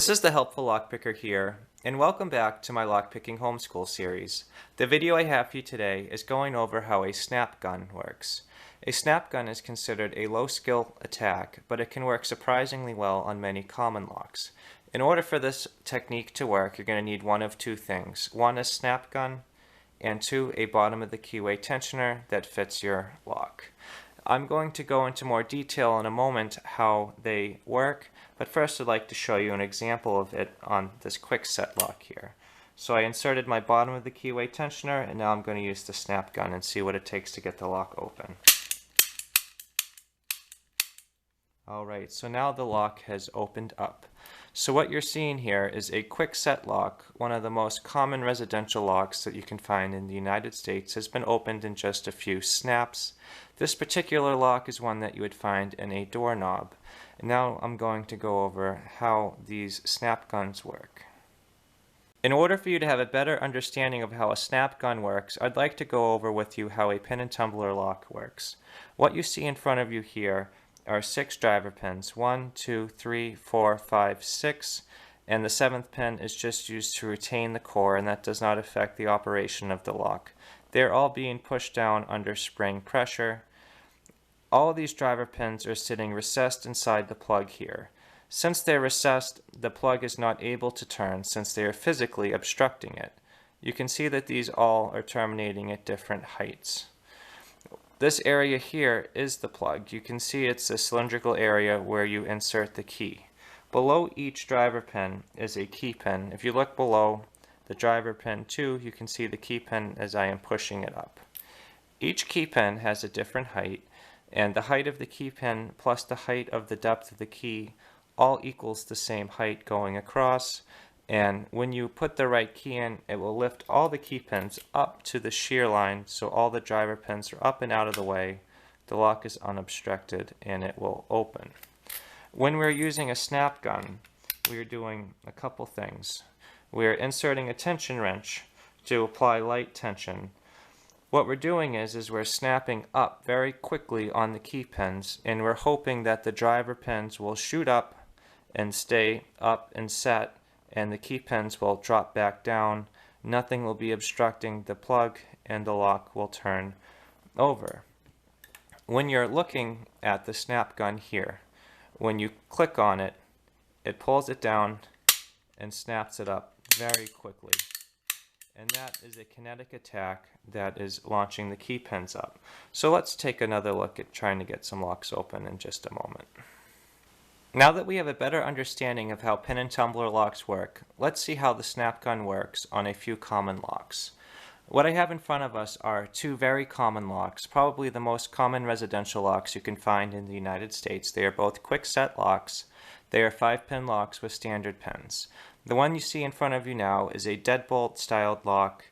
This is the Helpful Lockpicker here, and welcome back to my lockpicking homeschool series. The video I have for you today is going over how a snap gun works. A snap gun is considered a low-skill attack, but it can work surprisingly well on many common locks. In order for this technique to work, you're going to need one of two things. One, a snap gun, and two, a bottom of the keyway tensioner that fits your lock. I'm going to go into more detail in a moment how they work, but first I'd like to show you an example of it on this quick set lock here. So I inserted my bottom of the keyway tensioner, and now I'm going to use the snap gun and see what it takes to get the lock open. Alright, so now the lock has opened up. So what you're seeing here is a quick set lock. One of the most common residential locks that you can find in the United States has been opened in just a few snaps. This particular lock is one that you would find in a doorknob. And now I'm going to go over how these snap guns work. In order for you to have a better understanding of how a snap gun works, I'd like to go over with you how a pin and tumbler lock works. What you see in front of you here are 6 driver pins, 1, 2, 3, 4, 5, 6, and the 7th pin is just used to retain the core, and that does not affect the operation of the lock. They're all being pushed down under spring pressure. All of these driver pins are sitting recessed inside the plug here. Since they're recessed, the plug is not able to turn since they are physically obstructing it. You can see that these all are terminating at different heights. This area here is the plug. You can see it's a cylindrical area where you insert the key. Below each driver pin is a key pin. If you look below the driver pin 2, you can see the key pin as I am pushing it up. Each key pin has a different height, and the height of the key pin plus the height of the depth of the key all equals the same height going across. And when you put the right key in, it will lift all the key pins up to the shear line, so all the driver pins are up and out of the way. The lock is unobstructed and it will open. When we're using a snap gun, we're doing a couple things. We're inserting a tension wrench to apply light tension. What we're doing is we're snapping up very quickly on the key pins, and we're hoping that the driver pins will shoot up and stay up and set, and the key pins will drop back down. Nothing will be obstructing the plug, and the lock will turn over. When you're looking at the snap gun here, when you click on it, it pulls it down and snaps it up very quickly. And that is a kinetic attack that is launching the key pins up. So let's take another look at trying to get some locks open in just a moment. Now that we have a better understanding of how pin and tumbler locks work, let's see how the snap gun works on a few common locks. What I have in front of us are 2 very common locks, probably the most common residential locks you can find in the United States. They are both quick set locks. They are 5-pin locks with standard pins. The one you see in front of you now is a deadbolt styled lock,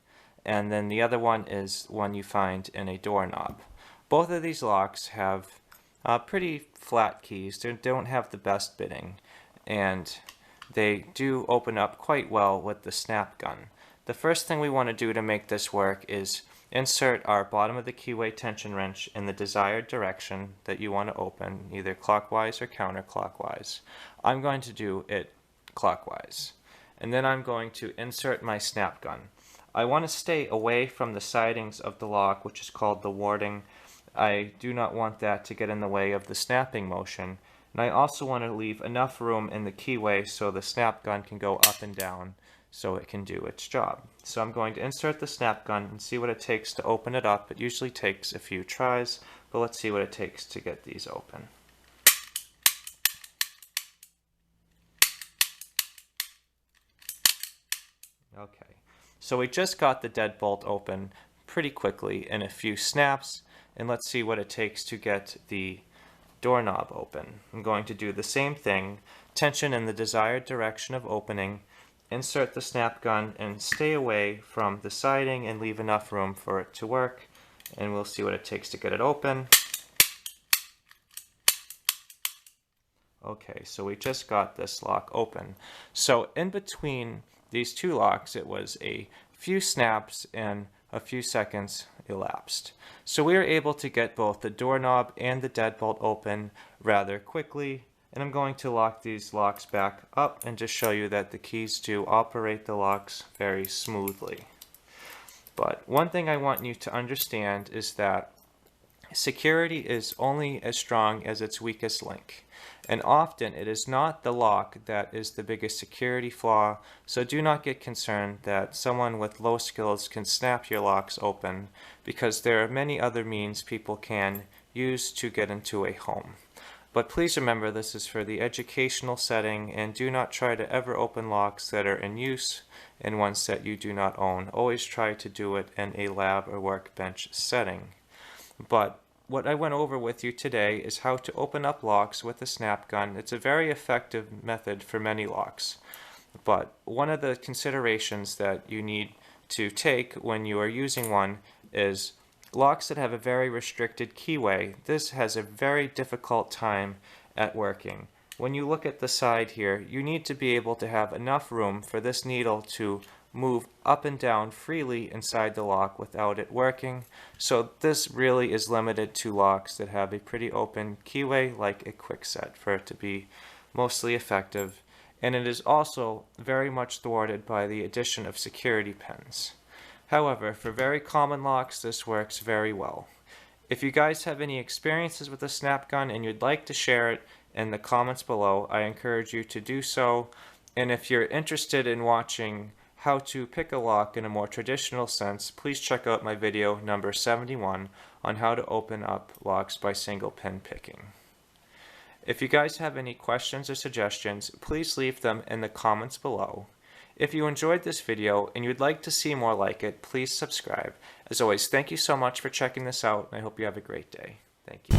and then the other one is one you find in a doorknob. Both of these locks have pretty flat keys. They don't have the best bitting, and they do open up quite well with the snap gun. The first thing we want to do to make this work is insert our bottom of the keyway tension wrench in the desired direction that you want to open, either clockwise or counterclockwise. I'm going to do it clockwise. And then I'm going to insert my snap gun. I want to stay away from the sidings of the lock, which is called the warding. I do not want that to get in the way of the snapping motion. And I also want to leave enough room in the keyway so the snap gun can go up and down so it can do its job. So I'm going to insert the snap gun and see what it takes to open it up. It usually takes a few tries, but let's see what it takes to get these open. Okay, so we just got the deadbolt open pretty quickly in a few snaps, and let's see what it takes to get the doorknob open. I'm going to do the same thing, tension in the desired direction of opening, insert the snap gun, and stay away from the siding and leave enough room for it to work, and we'll see what it takes to get it open. Okay, so we just got this lock open. So in between these 2 locks, it was a few snaps and a few seconds elapsed. So we were able to get both the doorknob and the deadbolt open rather quickly And I'm going to lock these locks back up and just show you that the keys do operate the locks very smoothly. But one thing I want you to understand is that security is only as strong as its weakest link. And often it is not the lock that is the biggest security flaw, so do not get concerned that someone with low skills can snap your locks open, because there are many other means people can use to get into a home. But please remember, this is for the educational setting, and do not try to ever open locks that are in use and ones that you do not own. Always try to do it in a lab or workbench setting. But what I went over with you today is how to open up locks with a snap gun. It's a very effective method for many locks. But one of the considerations that you need to take when you are using one is locks that have a very restricted keyway. This has a very difficult time at working. When you look at the side here, you need to be able to have enough room for this needle to move up and down freely inside the lock without it working. So this really is limited to locks that have a pretty open keyway, like a Kwikset, for it to be mostly effective. And it is also very much thwarted by the addition of security pins. However, for very common locks, this works very well. If you guys have any experiences with a snap gun and you'd like to share it in the comments below, I encourage you to do so. And if you're interested in watching how to pick a lock in a more traditional sense, please check out my video number 71 on how to open up locks by single pin picking. If you guys have any questions or suggestions, please leave them in the comments below. If you enjoyed this video and you'd like to see more like it, please subscribe. As always, thank you so much for checking this out, and I hope you have a great day. Thank you.